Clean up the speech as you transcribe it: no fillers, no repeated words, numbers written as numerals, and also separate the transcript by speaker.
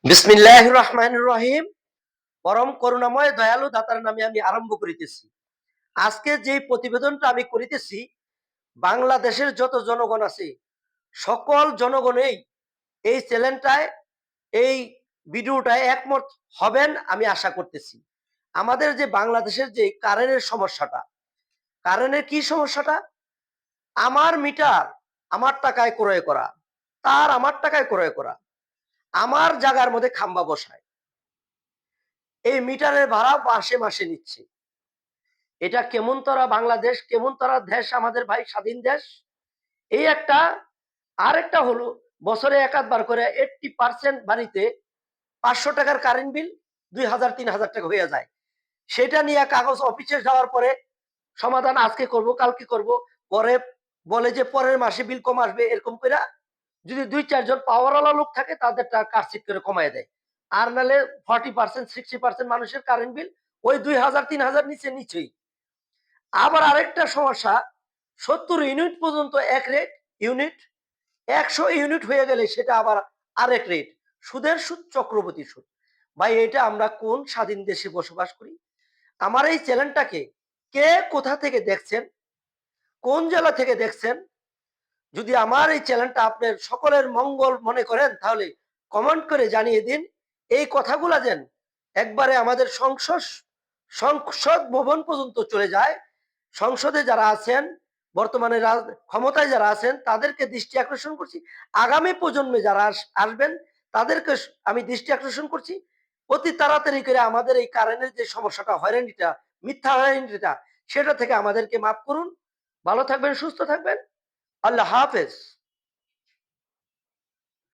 Speaker 1: বিসমিল্লাহির রহমানির রহিম। পরম করুণাময় দয়ালু দাতার নামে আমি আরম্ভ করিতেছি। আজকে যে প্রতিবেদনটা আমি করিতেছি, বাংলাদেশের যত জনগণ আছে সকল জনগণেই এই চ্যানেলটায় এই ভিডিওটায় একমত হবেন আমি আশা করতেছি। আমাদের যে বাংলাদেশের যে কারেন্টের সমস্যাটা, কারেন্টের কি সমস্যাটা? আমার মিটার আমার টাকায় ক্রয় করা, তার আমার টাকায় ক্রয় করা, আমার জায়গার মধ্যে খাম্বা বসায়, এই মিটারের ভাড়া মাসে মাসে নিচ্ছে। এটা কেমন তরা বাংলাদেশ, কেমন তরা দেশ আমাদের ভাই, স্বাধীন দেশ। এই একটা। আর একটা হলো, বছরে একাধবার করে 80% বাড়িতে 500 টাকার কারেন্ট বিল 2000-3000 টাকা হয়ে যায়। সেটা নিয়ে কাগজ অফিসে যাওয়ার পরে সমাধান আজকে করব, কালকে করব, পরে বলে যে পরের মাসে বিল কম আসবে। এরকম করে যদি 2-4 জন পাওয়ারওয়ালা লোক থাকে তাদের টাকা কাটছিট করে কমায় দেয়। আর নাহলে 40%-60% মানুষের কারেন্ট বিল ওই 2000-3000 নিচেই। আবার আরেকটা সমস্যা, 70 ইউনিট পর্যন্ত এক রেট ইউনিট, 100 ইউনিট হয়ে গেলে সেটা আবার আরেক রেট। সুদের সুদ, চক্রবর্তী সুদ। ভাই, এটা আমরা কোন স্বাধীন দেশে বসবাস করি? আমার এই চ্যানেলটাকে কে কোথা থেকে দেখছেন, কোন জেলা থেকে দেখছেন? যদি আমার এই চ্যানেলটা আপনার সকলের মঙ্গল মনে করেন তাহলে কমেন্ট করে জানিয়ে দিন। এই কথাগুলা যেন একবারে আমাদের সংসদ ভবন পর্যন্ত চলে যায়। সংসদে যারা আছেন, বর্তমানে ক্ষমতায় যারা আছেন, তাদেরকে দৃষ্টি আকর্ষণ করছি। আগামী প্রজন্মে যারা আসবেন তাদেরকে আমি দৃষ্টি আকর্ষণ করছি, অতি তাড়াতাড়ি করে আমাদের এই কারেন্টের যে সমস্যাটা, হয়রানিটা, মিথ্যা হয়রানিটা, সেটা থেকে আমাদেরকে মাফ করুন। ভালো থাকবেন, সুস্থ থাকবেন। আল্লাহ হাফেজ।